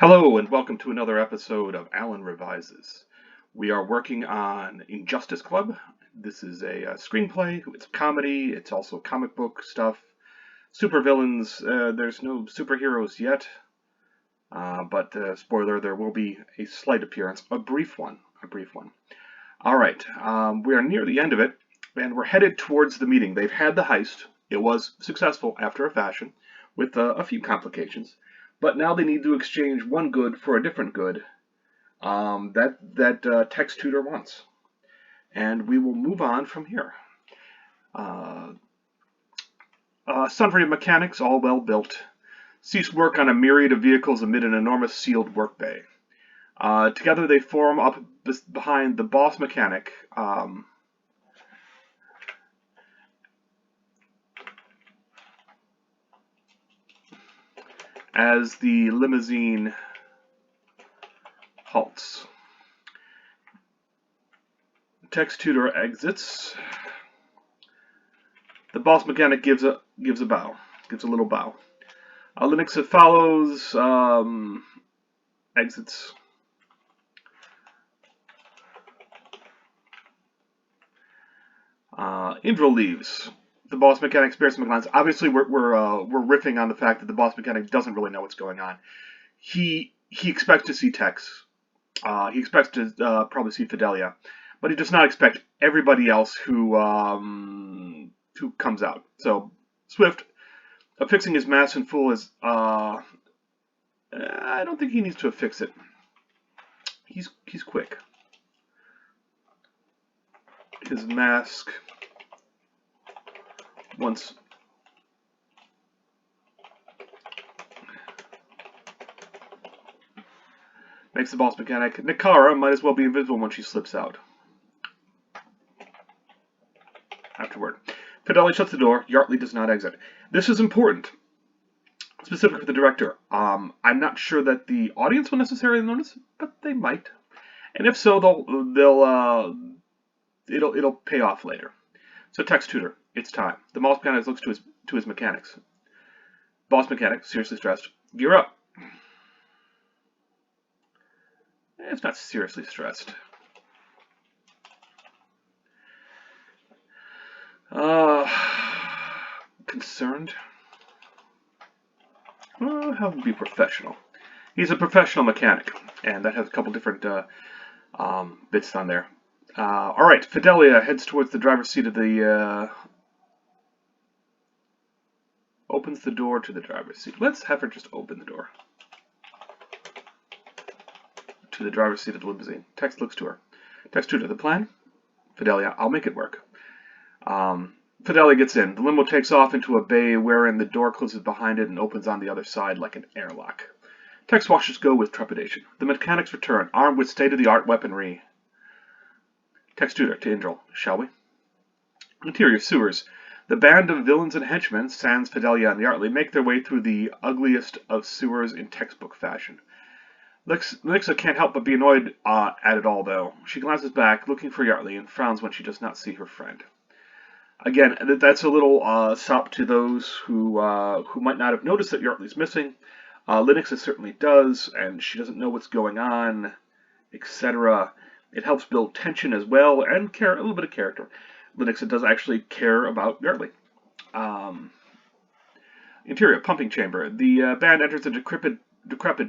Hello and welcome to another episode of Alan Revises. We are working on Injustice Club. This is a screenplay. It's comedy. It's also comic book stuff. Supervillains. There's no superheroes yet, but spoiler: there will be a slight appearance, a brief one. All right, we are near the end of it, and we're headed towards the meeting. They've had the heist. It was successful after a fashion, with a few complications. But now they need to exchange one good for a different good that text tutor wants. And we will move on from here. Uh, Sundry mechanics, all well built, cease work on a myriad of vehicles amid an enormous sealed work bay. Together they form up behind the boss mechanic, as the limousine halts. Text tutor exits. The boss mechanic gives a bow, gives a little bow. Linux follows, exits. Indra leaves. The boss mechanic spares some glance. Obviously, we're riffing on the fact that the boss mechanic doesn't really know what's going on. He expects to see Tex. He expects to probably see Fidelia, but he does not expect everybody else who comes out. So Swift, affixing his mask in full is. I don't think he needs to affix it. He's quick. His mask. Once makes the boss mechanic. Nakara might as well be invisible when she slips out. Afterward, Fidelia shuts the door. Yardley does not exit. This is important, specifically for the director. I'm not sure that the audience will necessarily notice, but they might. And if so, it'll pay off later. So text tutor, it's time. The boss mechanic looks to his mechanics. Boss mechanic, seriously stressed. Gear up. It's not seriously stressed. Concerned. Have him be professional. He's a professional mechanic, and that has a couple different bits on there. All right, Fidelia heads towards the driver's seat of the. Opens the door to the driver's seat. Let's have her just open the door to the driver's seat of the limousine. Text looks to her. Text tutor, the plan? Fidelia, I'll make it work. Fidelia gets in. The limo takes off into a bay wherein the door closes behind it and opens on the other side like an airlock. Text watchers go with trepidation. The mechanics return, armed with state-of-the-art weaponry. Text tutor to Indril, shall we? Interior sewers. The band of villains and henchmen, sans Fidelia and Yardley, make their way through the ugliest of sewers in textbook fashion. Lixa can't help but be annoyed at it all, though. She glances back, looking for Yardley, and frowns when she does not see her friend. Again, that's a little sop to those who might not have noticed that Yardley's missing. Linux certainly does, and she doesn't know what's going on, etc. It helps build tension as well, and a little bit of character. Linux does actually care about Yardley. Interior, pumping chamber. The band enters a decrepit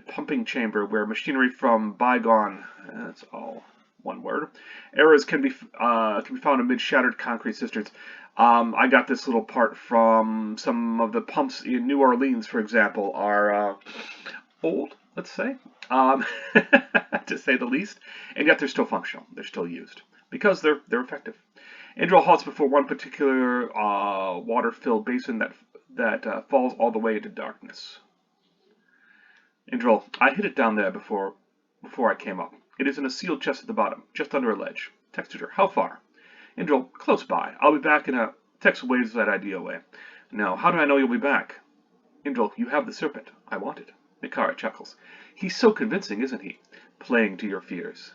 pumping chamber where machinery from bygone, that's all one word, eras can be found amid shattered concrete cisterns. I got this little part from some of the pumps in New Orleans, for example, are old, let's say, to say the least, and yet they're still functional. They're still used because they're effective. Indril halts before one particular water-filled basin that falls all the way into darkness. Indril, I hid it down there before I came up. It is in a sealed chest at the bottom, just under a ledge. Text tutor, how far? Indril, close by. I'll be back in a... Text waves that idea away. No, how do I know you'll be back? Indril, you have the serpent. I want it. Nakara chuckles. He's so convincing, isn't he? Playing to your fears.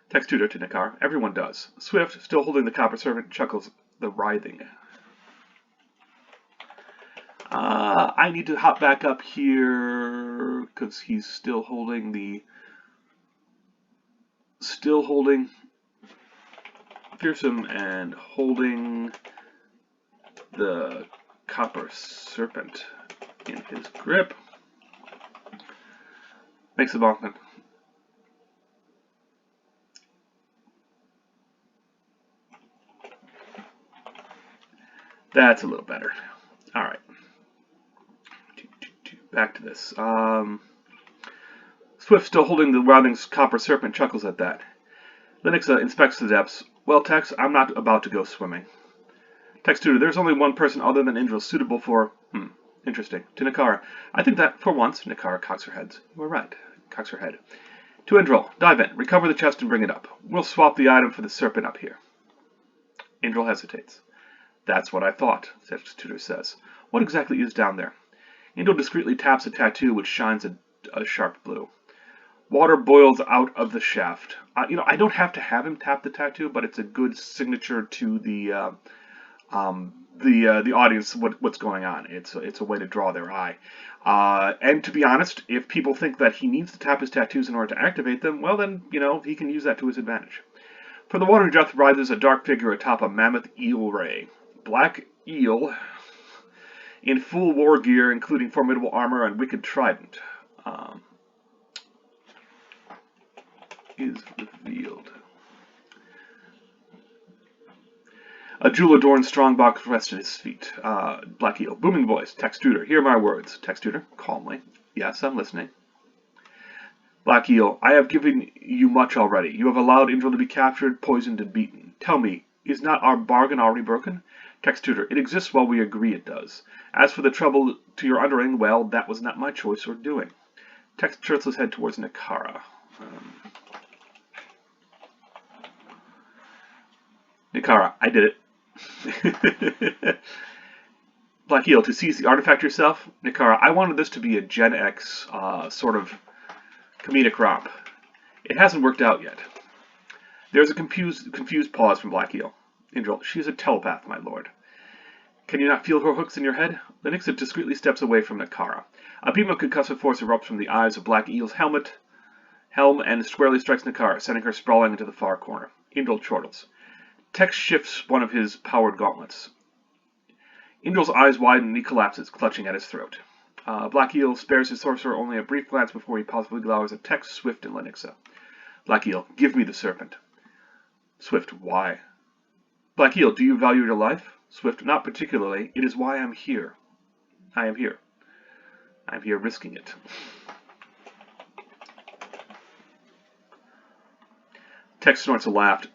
Text tutor to Nakara. Everyone does. Swift, still holding the copper serpent, chuckles. The writhing. I need to hop back up here because he's still holding fearsome and holding the copper serpent in his grip. Makes a bonkin. That's a little better. All right. Back to this. Swift, still holding the writhing copper serpent, chuckles at that. Linux inspects the depths. Well, Tex, I'm not about to go swimming. Tex tutor, there's only one person other than Indra suitable for... interesting. To Nakara. I think that, for once, Nakara cocks her head. You were right. Cocks her head. To Indra, dive in, recover the chest and bring it up. We'll swap the item for the serpent up here. Indra hesitates. That's what I thought, Tex tutor says. What exactly is down there? Indra discreetly taps a tattoo which shines a sharp blue. Water boils out of the shaft. I don't have to have him tap the tattoo, but it's a good signature to the audience what's going on. It's a way to draw their eye. And to be honest, if people think that he needs to tap his tattoos in order to activate them, well then, he can use that to his advantage. From the water depth rises a dark figure atop a mammoth eel ray. Black eel in full war gear, including formidable armor and wicked trident. Is revealed. A jewel-adorned strongbox rests at his feet. Black eel. Booming voice. Tex tutor. Hear my words. Tex tutor. Calmly. Yes, I'm listening. Black eel. I have given you much already. You have allowed Indra to be captured, poisoned, and beaten. Tell me, is not our bargain already broken? Tex tutor. It exists while we agree it does. As for the trouble to your underling, well, that was not my choice or doing. Tex turns his head towards Nakara. Nakara, I did it. Black Eel, to seize the artifact yourself? Nakara, I wanted this to be a Gen X sort of comedic romp. It hasn't worked out yet. There's a confused pause from Black Eel. Indra, she is a telepath, my lord. Can you not feel her hooks in your head? Linux discreetly steps away from Nakara. A beam of concussive force erupts from the eyes of Black Eel's helm and squarely strikes Nakara, sending her sprawling into the far corner. Indra chortles. Tex shifts one of his powered gauntlets. Indra's eyes widen and he collapses, clutching at his throat. Black Eel spares his sorcerer only a brief glance before he possibly glowers at Tex, Swift, and Linuxa. Black Eel, give me the serpent. Swift, why? Black Eel, do you value your life? Swift, not particularly. It is why I'm here. I am here. I'm here risking it. Tex snorts a laugh.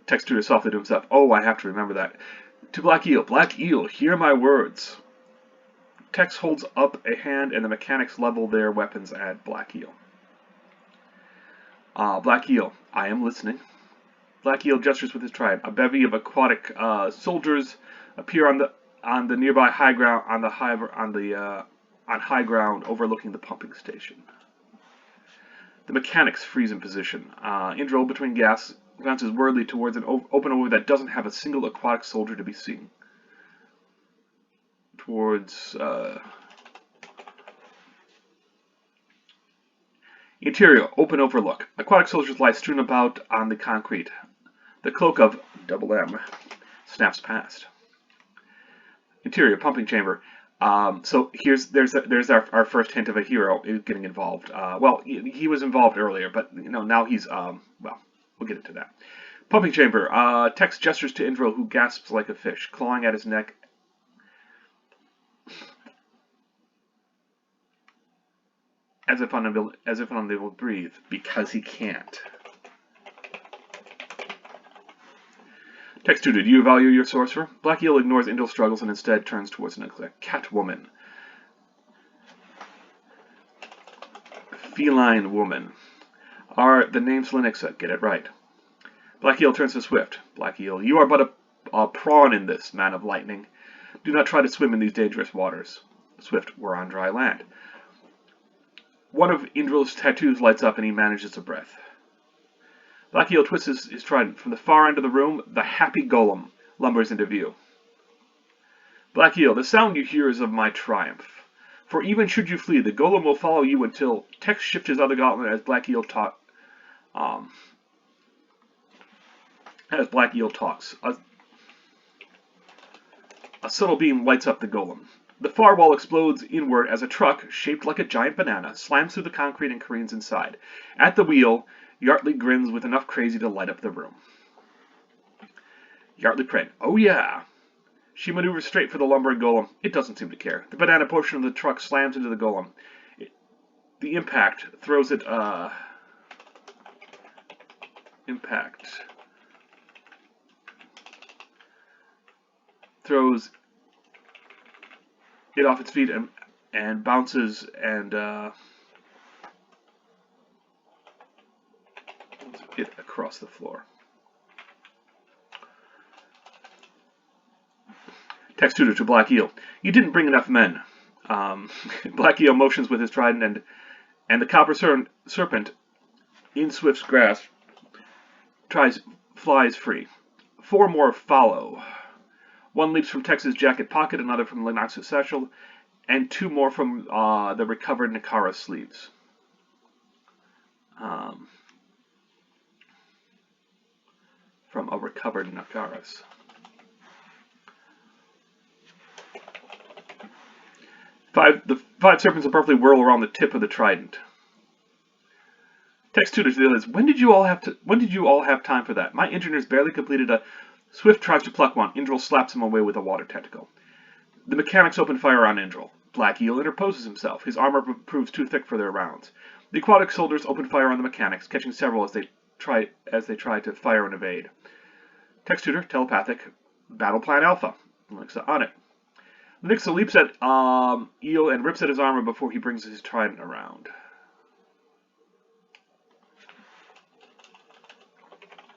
Tex tutor softly to himself. Oh, I have to remember that. To Black Eel, hear my words. Tex holds up a hand and the mechanics level their weapons at Black Eel. Black Eel, I am listening. Black Eel gestures with his trident. A bevy of aquatic soldiers appear on the nearby high ground on high ground overlooking the pumping station. The mechanics freeze in position. Indra, between gas, glances worriedly towards an open ovoid that doesn't have a single aquatic soldier to be seen. Towards interior, open overlook. Aquatic soldiers lie strewn about on the concrete. The cloak of Double M snaps past. Interior, pumping chamber. So there's our first hint of a hero getting involved. Well, he was involved earlier, but now he's well, we'll get into that. Pumping chamber. Tex gestures to Indra, who gasps like a fish, clawing at his neck. As if unable to breathe, because he can't. Tex tutor, do you value your sorcerer? Black Eel ignores Indra's struggles and instead turns towards Nicola. Catwoman. Feline woman. Are the names Linuxa? Get it right. Black Eel turns to Swift. Black Eel, you are but a prawn in this, man of lightning. Do not try to swim in these dangerous waters. Swift, we're on dry land. One of Indra's tattoos lights up and he manages a breath. Black Eel twists his trident. From the far end of the room, the happy golem lumbers into view. Black Eel, the sound you hear is of my triumph. For even should you flee, the golem will follow you until Tex shifts his other gauntlet um, as Black Eel talks. A subtle beam lights up the golem. The far wall explodes inward as a truck, shaped like a giant banana, slams through the concrete and careens inside. At the wheel, Yardley grins with enough crazy to light up the room. Yardley Crane, oh yeah! She maneuvers straight for the lumbering golem. It doesn't seem to care. The banana portion of the truck slams into the golem. The impact throws it, throws it off its feet and bounces and it across the floor. Tex Tudor to Black Eel. You didn't bring enough men. Black Eel motions with his trident and the copper serpent in Swift's grasp flies free. 4 more follow. 1 leaps from Tex's jacket pocket, another from Lennox's satchel, and 2 more from the recovered Nakara sleeves. From a recovered Nakara's. The 5 serpents abruptly whirl around the tip of the trident. Tex Tudor to the others. When did you all have time for that? My engineers barely completed a. Swift tries to pluck one. Indril slaps him away with a water tentacle. The mechanics open fire on Indril. Black Eel interposes himself. His armor proves too thick for their rounds. The aquatic soldiers open fire on the mechanics, catching several as they try to fire and evade. Tex Tudor, telepathic. Battle Plan Alpha. Lenexa on it. Lenexa leaps at Eel and rips at his armor before he brings his trident around.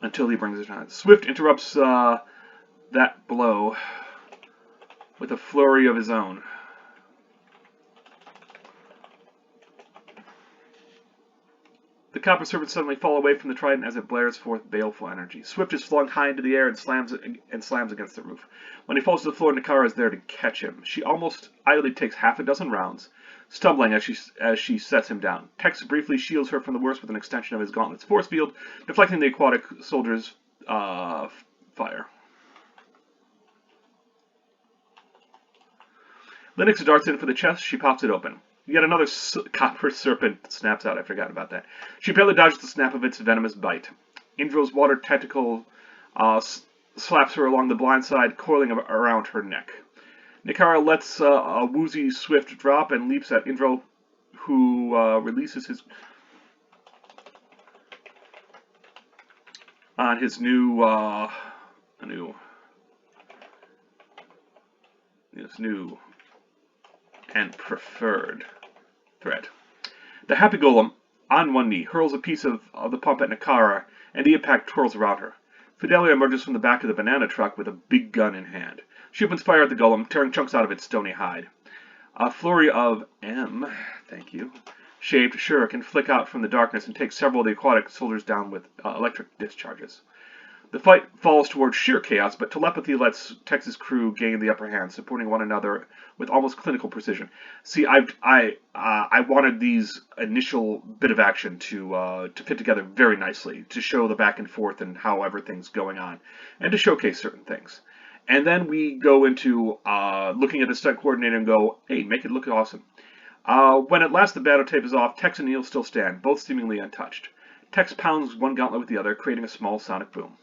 Until he brings his trident. Swift interrupts that blow with a flurry of his own. The copper serpents suddenly fall away from the trident as it blares forth baleful energy. Swift is flung high into the air and slams against the roof. When he falls to the floor, Nakara is there to catch him. She almost idly takes half a dozen rounds, stumbling as she sets him down. Tex briefly shields her from the worst with an extension of his gauntlet's force field, deflecting the aquatic soldier's fire. Lennox darts in for the chest. She pops it open. Yet another copper serpent snaps out. I forgot about that. She barely dodges the snap of its venomous bite. Indril's water tentacle slaps her along the blind side, coiling around her neck. Nakara lets a woozy Swift drop and leaps at Indril, who releases his new and preferred threat. The happy golem, on one knee, hurls a piece of the pump at Nakara, and the impact twirls around her. Fidelia emerges from the back of the banana truck with a big gun in hand. She opens fire at the golem, tearing chunks out of its stony hide. A flurry of shaped shuriken flick out from the darkness and take several of the aquatic soldiers down with electric discharges. The fight falls towards sheer chaos, but telepathy lets Tex's crew gain the upper hand, supporting one another with almost clinical precision. See, I wanted these initial bit of action to fit together very nicely, to show the back and forth and how everything's going on, and to showcase certain things. And then we go into looking at the stunt coordinator and go, hey, make it look awesome. When at last the battle tape is off, Tex and Eel still stand, both seemingly untouched. Tex pounds one gauntlet with the other, creating a small sonic boom.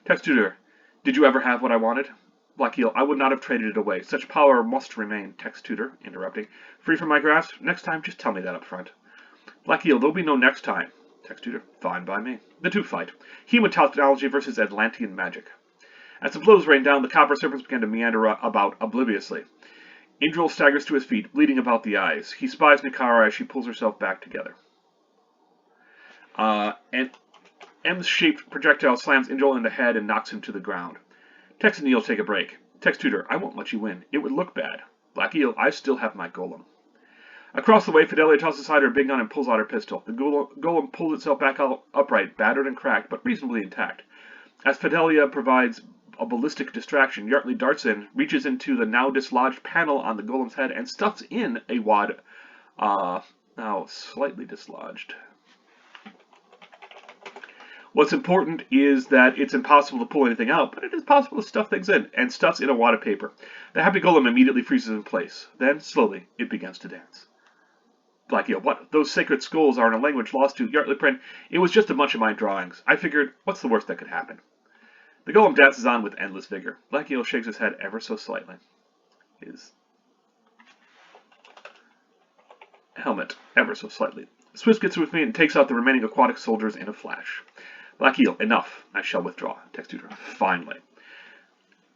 Tex Tudor, did you ever have what I wanted? Black Eel, I would not have traded it away. Such power must remain. Tex Tudor, interrupting. Free from my grasp? Next time, just tell me that up front. Black Eel, there'll be no next time. Tex Tudor, fine by me. The two fight. Human technology versus Atlantean magic. As the blows rain down, the copper serpents begin to meander about obliviously. Indril staggers to his feet, bleeding about the eyes. He spies Nakara as she pulls herself back together. And M-shaped projectile slams Indril in the head and knocks him to the ground. Tex and Eel take a break. Tex Tudor, I won't let you win. It would look bad. Black Eel, I still have my golem. Across the way, Fidelia tosses aside her big gun and pulls out her pistol. The golem pulls itself back upright, battered and cracked, but reasonably intact. As Fidelia provides a ballistic distraction, Yardley darts in, reaches into the now dislodged panel on the golem's head, and stuffs in a wad, now slightly dislodged. What's important is that it's impossible to pull anything out, but it is possible to stuff things in, and stuffs in a wad of paper. The happy golem immediately freezes in place. Then, slowly, it begins to dance. Black Eel, what? Those sacred skulls are in a language lost to Yardley Print. It was just a bunch of my drawings. I figured, what's the worst that could happen? The golem dances on with endless vigor. Black Eel shakes his head ever so slightly. His helmet ever so slightly. Swift gets with me and takes out the remaining aquatic soldiers in a flash. Black Eel, enough. I shall withdraw. Text tutor, finally.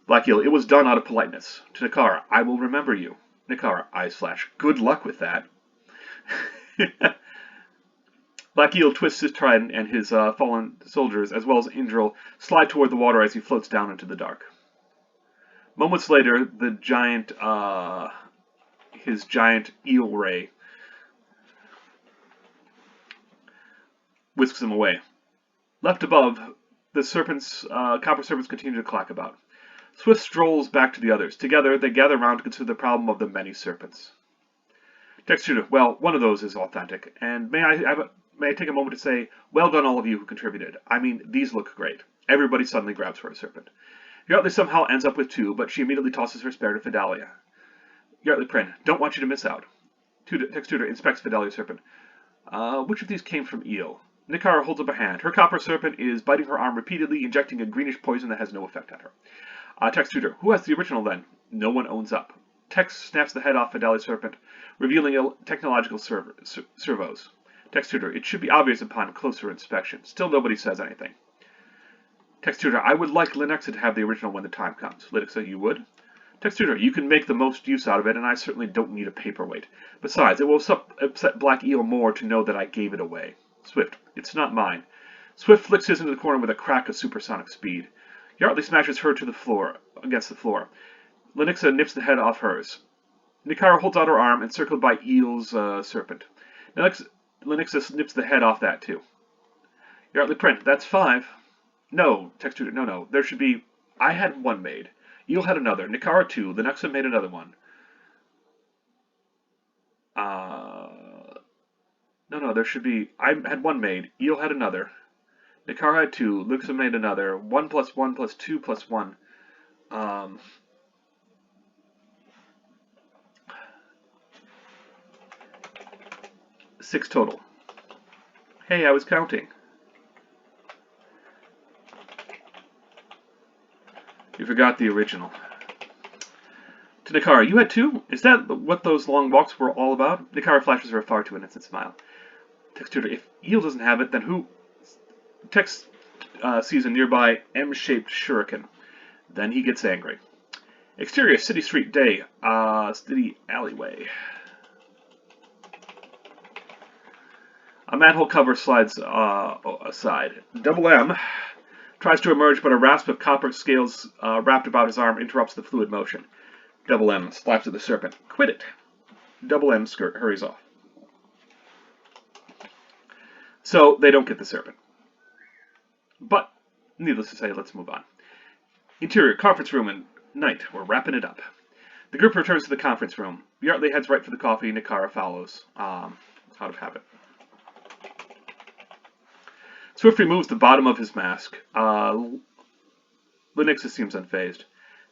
Black Eel, it was done out of politeness. To Nakara, I will remember you. Nakara, eyes flash. Good luck with that. Black Eel twists his trident, and his fallen soldiers, as well as Indril, slide toward the water as he floats down into the dark. Moments later, the giant, his giant eel ray whisks him away. Left above, the copper serpents continue to clack about. Swift strolls back to the others. Together, they gather around to consider the problem of the many serpents. Text tutor, well, one of those is authentic, and may I take a moment to say, well done all of you who contributed. I mean, these look great. Everybody suddenly grabs for a serpent. Yardley somehow ends up with two, but she immediately tosses her spare to Fidalia. Yardley Prin, don't want you to miss out. Text tutor inspects Fidalia's serpent. Which of these came from Eel? Nakara holds up a hand. Her copper serpent is biting her arm repeatedly, injecting a greenish poison that has no effect on her. Text tutor, who has the original then? No one owns up. Text snaps the head off Fidalia's serpent, revealing technological servos. Text tutor, it should be obvious upon closer inspection. Still nobody says anything. Text tutor, I would like Linexa to have the original when the time comes. Linexa, you would? Text tutor, you can make the most use out of it, and I certainly don't need a paperweight. Besides, it will upset Black Eel more to know that I gave it away. Swift, it's not mine. Swift flicks his into the corner with a crack of supersonic speed. Yardley smashes her to the floor, against the floor. Linexa nips the head off hers. Nakara holds out her arm, encircled by Eel's serpent. Linexa nips the head off that, too. Yardley Print, that's 5. No, text tutor, no. There should be... I had one made. Eel had another. Nakara 2. Linexa made another one. No, there should be... I had one made. Eel had another. Nakara had 2. Linexa made another. 1 plus 1 plus 2 plus 1. 6 total. Hey, I was counting. You forgot the original. To Nakara, you had 2? Is that what those long walks were all about? Nakara flashes her a far too innocent smile. Text tutor, if Eel doesn't have it, then who? Text sees a nearby M-shaped shuriken. Then he gets angry. Exterior, city street, day. City alleyway. A manhole cover slides aside. Double M tries to emerge, but a rasp of copper scales wrapped about his arm interrupts the fluid motion. Double M slaps at the serpent. Quit it. Double M hurries off. So they don't get the serpent. But, needless to say, let's move on. Interior, conference room and night. We're wrapping it up. The group returns to the conference room. Yardley heads right for the coffee. Nakara follows. Out of habit. Swift removes the bottom of his mask. Linexa seems unfazed.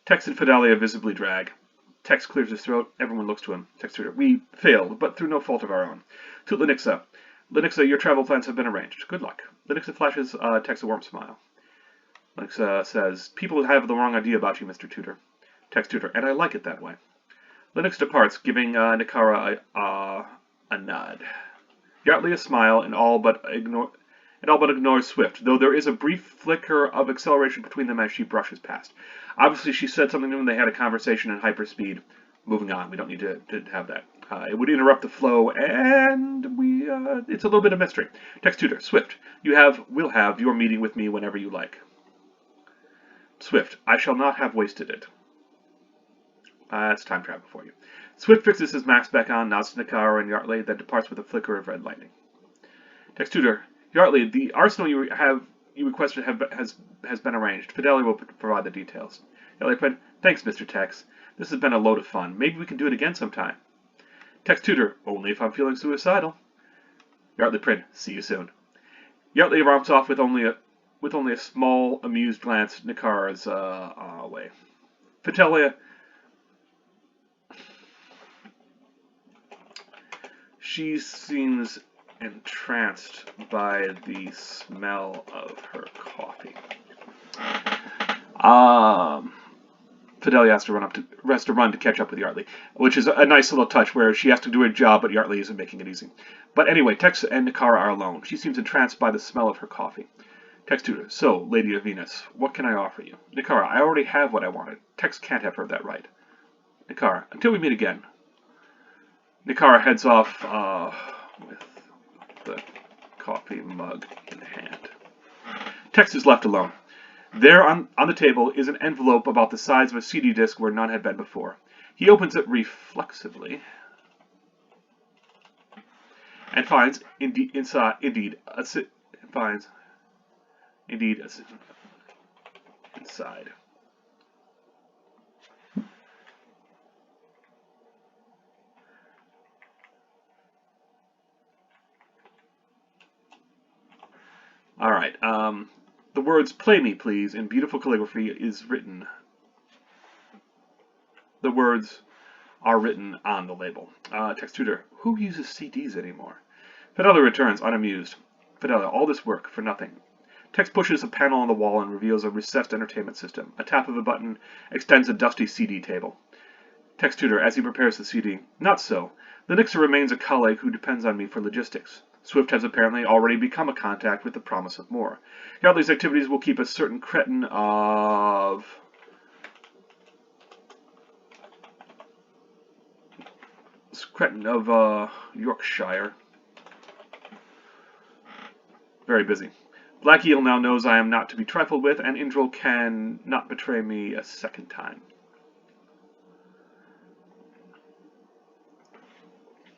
Tex and Fidalia visibly drag. Tex clears his throat. Everyone looks to him. Tex tutor, we failed, but through no fault of our own. To Linexa. Linexa, your travel plans have been arranged. Good luck. Linexa flashes Tex a warm smile. Linexa says, people have the wrong idea about you, Mr. Tutor. Tex tutor, and I like it that way. Linux departs, giving Nakara a nod. Yardley a smile, and all but ignores Swift, though there is a brief flicker of acceleration between them as she brushes past. Obviously, she said something to him, they had a conversation in hyperspeed. Moving on, we don't need to have that. It would interrupt the flow, and it's a little bit of mystery. Text tutor, Swift, we'll have your meeting with me whenever you like. Swift, I shall not have wasted it. That's time travel for you. Swift fixes his mask back on, nods to Nakara and Yardley, then departs with a flicker of red lightning. Text tutor, Yardley, the arsenal you have you requested has been arranged. Fidelia will provide the details. Yardley Prin, thanks, Mr. Tex. This has been a load of fun. Maybe we can do it again sometime. Tex Tutor, only if I'm feeling suicidal. Yardley Prin, see you soon. Yardley romps off with only a small, amused glance Nikara's way. Fidelia, she seems entranced by the smell of her coffee. Fidelia has to run to catch up with Yardley, which is a nice little touch where she has to do her job, but Yardley isn't making it easy. But anyway, Tex and Nikara are alone. She seems entranced by the smell of her coffee. Tex Tutor, so, Lady of Venus, what can I offer you? Nikara, I already have what I wanted. Tex can't have heard that right. Nikara, until we meet again. Nikara heads off with the coffee mug in hand. Tex is left alone. There on the table is an envelope about the size of a CD disc where none had been before. He opens it reflexively and finds inside. All right. The words "Play me, please" in beautiful calligraphy is written. The words are written on the label. Tex Tutor, who uses CDs anymore? Fidelia returns, unamused. Fidelia, all this work for nothing. Tex pushes a panel on the wall and reveals a recessed entertainment system. A tap of a button extends a dusty CD table. Tex Tutor, as he prepares the CD, not so. Lenexa remains a colleague who depends on me for logistics. Swift has apparently already become a contact with the promise of more. Yardley's activities will keep a certain cretin of Yorkshire very busy. Black Eel now knows I am not to be trifled with, and Indril can not betray me a second time.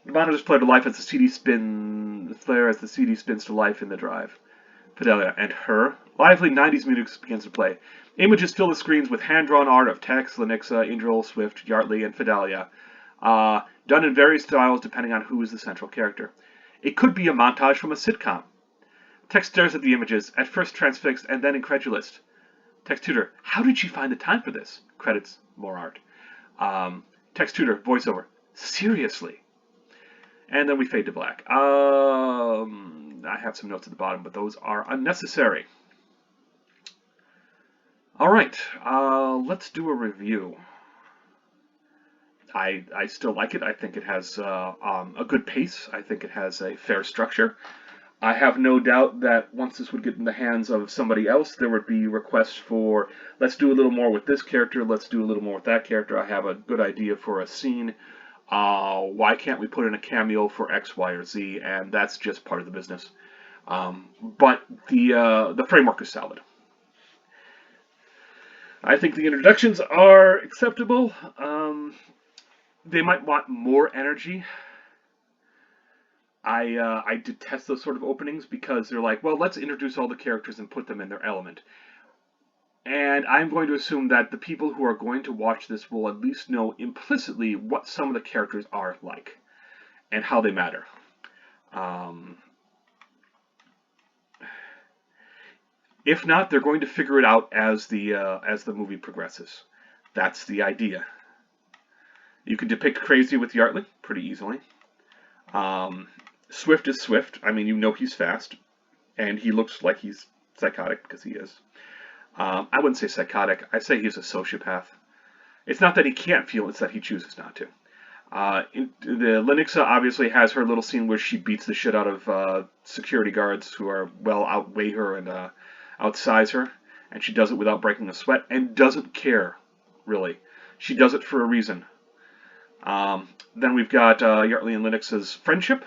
The monitors play to life as the CD spins to life in the drive. Fidelia and her. Lively 90s music begins to play. Images fill the screens with hand-drawn art of Tex, Lenexa, Indril, Swift, Yardley, and Fidelia, done in various styles depending on who is the central character. It could be a montage from a sitcom. Tex stares at the images, at first transfixed and then incredulous. Tex Tutor, how did she find the time for this? Credits, more art. Tex Tutor, voiceover, seriously? And then we fade to black. I have some notes at the bottom, but those are unnecessary. All right, let's do a review. I still like it. I think it has a good pace. I think it has a fair structure. I have no doubt that once this would get in the hands of somebody else, there would be requests for, let's do a little more with this character, let's do a little more with that character. I have a good idea for a scene. Why can't we put in a cameo for X, Y, or Z? And that's just part of the business. But the framework is solid. I think the introductions are acceptable. They might want more energy. I detest those sort of openings because they're like, well, let's introduce all the characters and put them in their element. And I'm going to assume that the people who are going to watch this will at least know implicitly what some of the characters are like and how they matter. If not, they're going to figure it out as the movie progresses. That's the idea. You can depict crazy with Yardley pretty easily. Swift is Swift. I mean, you know he's fast, and he looks like he's psychotic because he is. I wouldn't say psychotic. I say he's a sociopath. It's not that he can't feel; it's that he chooses not to. The Lenexa obviously has her little scene where she beats the shit out of security guards who are outweigh her and outsize her, and she does it without breaking a sweat and doesn't care, really. She does it for a reason. Then we've got Yardley and Lenexa's friendship.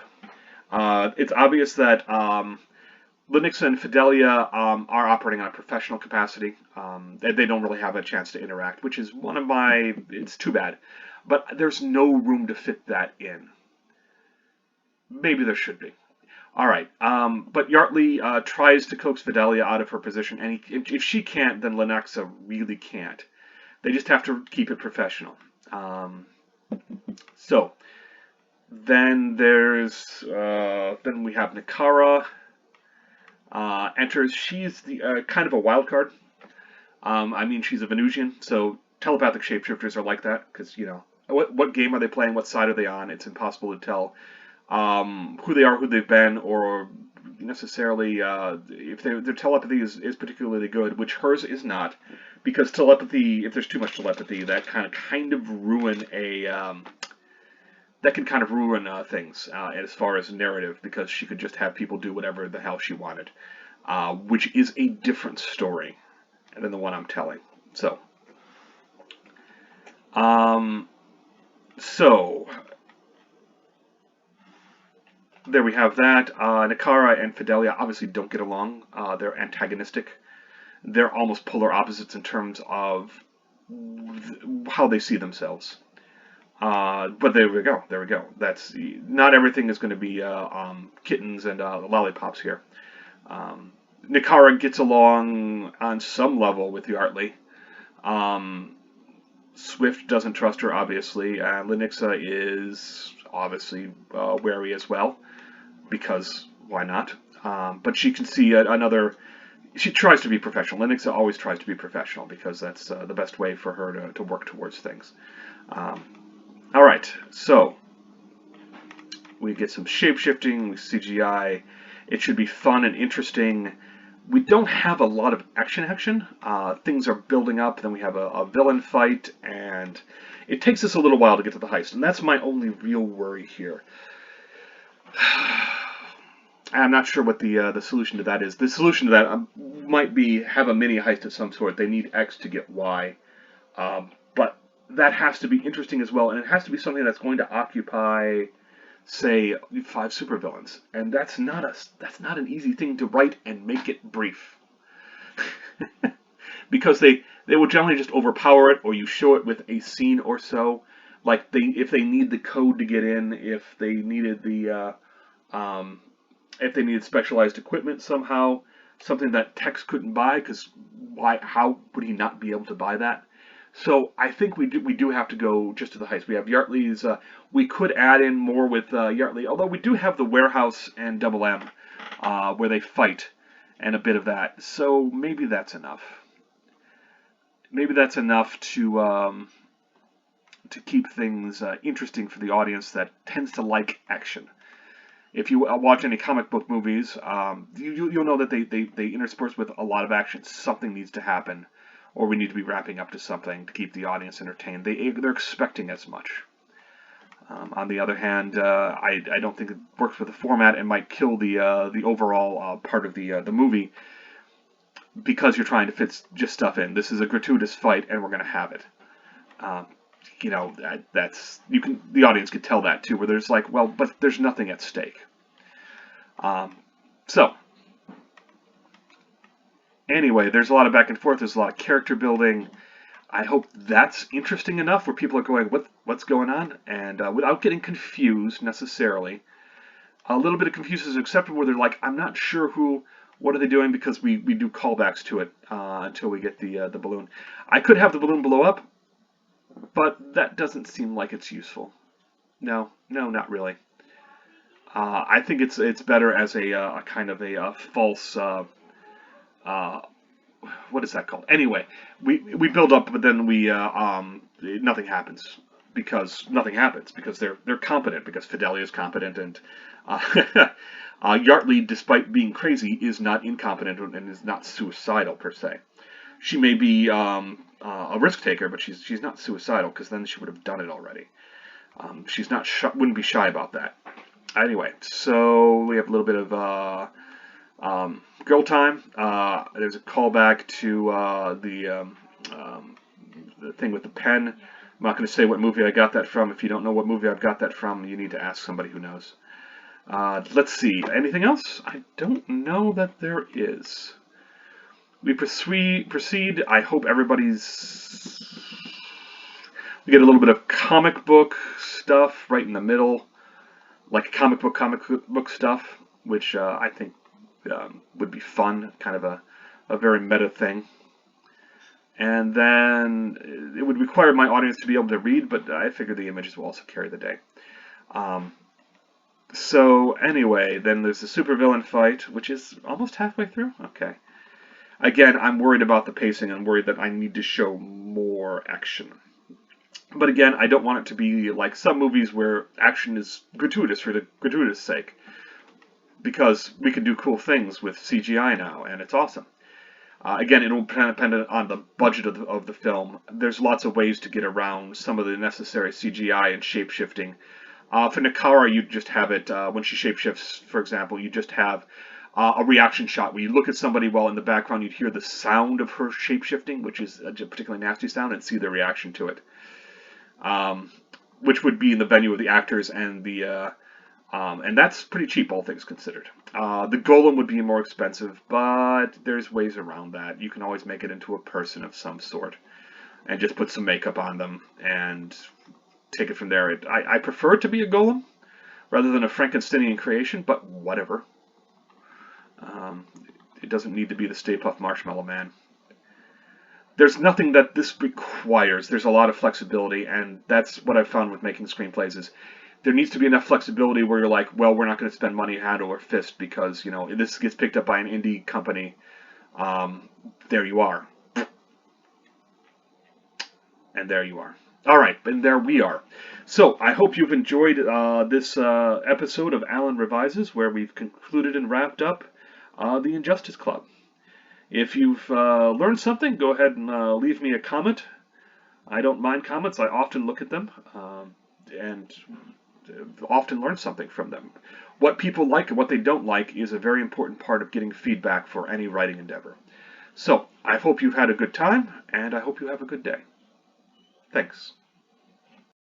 It's obvious that Lenexa and Fidelia are operating on a professional capacity. They don't really have a chance to interact, which is it's too bad. But there's no room to fit that in. Maybe there should be. All right. But Yardley tries to coax Fidelia out of her position, and if she can't, then Lenexa really can't. They just have to keep it professional. Um, so then we have Nakara enters. She's the kind of a wild card. I mean, she's a Venusian, so telepathic shapeshifters are like that because what game are they playing? What side are they on? It's impossible to tell who they are, who they've been, or necessarily if their telepathy is particularly good, which hers is not, because telepathy, if there's too much telepathy, that kind of ruin a that can kind of ruin things as far as narrative, because she could just have people do whatever the hell she wanted, which is a different story than the one I'm telling. So, um, so there we have that. Nakara and Fidelia obviously don't get along. They're antagonistic. They're almost polar opposites in terms of how they see themselves. But there we go. There we go. That's not everything is going to be kittens and lollipops here. Nakara gets along on some level with Yardley. Swift doesn't trust her, obviously. Lenixa is obviously wary as well, because why not? But she can see another. She tries to be professional. Lenixa always tries to be professional because that's the best way for her to work towards things. Um, all right, so we get some shape-shifting, CGI. It should be fun and interesting. We don't have a lot of action. Things are building up, then we have a villain fight, and it takes us a little while to get to the heist, and that's my only real worry here. I'm not sure what the solution to that is. The solution to that might be have a mini heist of some sort. They need X to get Y, but that has to be interesting as well, and it has to be something that's going to occupy, say, 5 supervillains, and that's not an easy thing to write and make it brief, because they will generally just overpower it, or you show it with a scene or so, like if they need the code to get in, if they needed if they needed specialized equipment somehow, something that Tex couldn't buy, because how would he not be able to buy that? So I think we do have to go just to the heist. We have Yardley's. We could add in more with Yardley, although we do have the warehouse and Double M, where they fight, and a bit of that. So maybe that's enough. Maybe that's enough to keep things interesting for the audience that tends to like action. If you watch any comic book movies, you'll know that they intersperse with a lot of action. Something needs to happen, or we need to be wrapping up to something to keep the audience entertained. They're expecting as much. On the other hand, I don't think it works with the format and might kill the overall part of the movie, because you're trying to fit just stuff in. This is a gratuitous fight, and we're going to have it. Um, the audience could tell that too, where there's like, well, but there's nothing at stake. So anyway, there's a lot of back and forth. There's a lot of character building. I hope that's interesting enough where people are going, what's going on, and without getting confused necessarily. A little bit of confusion is acceptable, where they're like, I'm not sure what are they doing, because we do callbacks to it until we get the balloon. I could have the balloon blow up, but that doesn't seem like it's useful. No, not really. I think it's better as a kind of a false. Uh, what is that called? Anyway, we build up, but then nothing happens, because they're competent, because Fidelia is competent, and Yardley, despite being crazy, is not incompetent and is not suicidal per se. She may be a risk taker, but she's not suicidal, because then she would have done it already. She's not wouldn't be shy about that. Anyway, so we have a little bit of girl time. There's a callback to the thing with the pen. I'm not going to say what movie I got that from. If you don't know what movie I've got that from, you need to ask somebody who knows. Let's see. Anything else? I don't know that there is. We proceed. I hope everybody's. We get a little bit of comic book stuff right in the middle, like comic book stuff. which I think would be fun, kind of a very meta thing. And then it would require my audience to be able to read, but I figure the images will also carry the day. Um, so anyway, then there's the supervillain fight, which is almost halfway through. Okay. Again, I'm worried about the pacing. I'm worried that I need to show more action. But again, I don't want it to be like some movies where action is gratuitous for the gratuitous sake, because we can do cool things with CGI now, and it's awesome. Again, it will depend on the budget of the film. There's lots of ways to get around some of the necessary CGI and shape-shifting. For Nakara, you just have it, when she shapeshifts, for example, you just have a reaction shot where you look at somebody while in the background you'd hear the sound of her shapeshifting, which is a particularly nasty sound, and see their reaction to it. Which would be in the venue of the actors and that's pretty cheap, all things considered. The golem would be more expensive, but there's ways around that. You can always make it into a person of some sort and just put some makeup on them and take it from there. I prefer it to be a golem rather than a Frankensteinian creation, but whatever. It doesn't need to be the Stay Puft Marshmallow Man. There's nothing that this requires. There's a lot of flexibility, and that's what I've found with making screenplays is there needs to be enough flexibility where you're like, well, we're not going to spend money hand over fist because, this gets picked up by an indie company. There you are. And there you are. All right, and there we are. So I hope you've enjoyed this episode of Alan Revises, where we've concluded and wrapped up the Injustice Club. If you've learned something, go ahead and leave me a comment. I don't mind comments. I often look at them and often learn something from them. What people like and what they don't like is a very important part of getting feedback for any writing endeavor. So I hope you've had a good time, and I hope you have a good day. Thanks.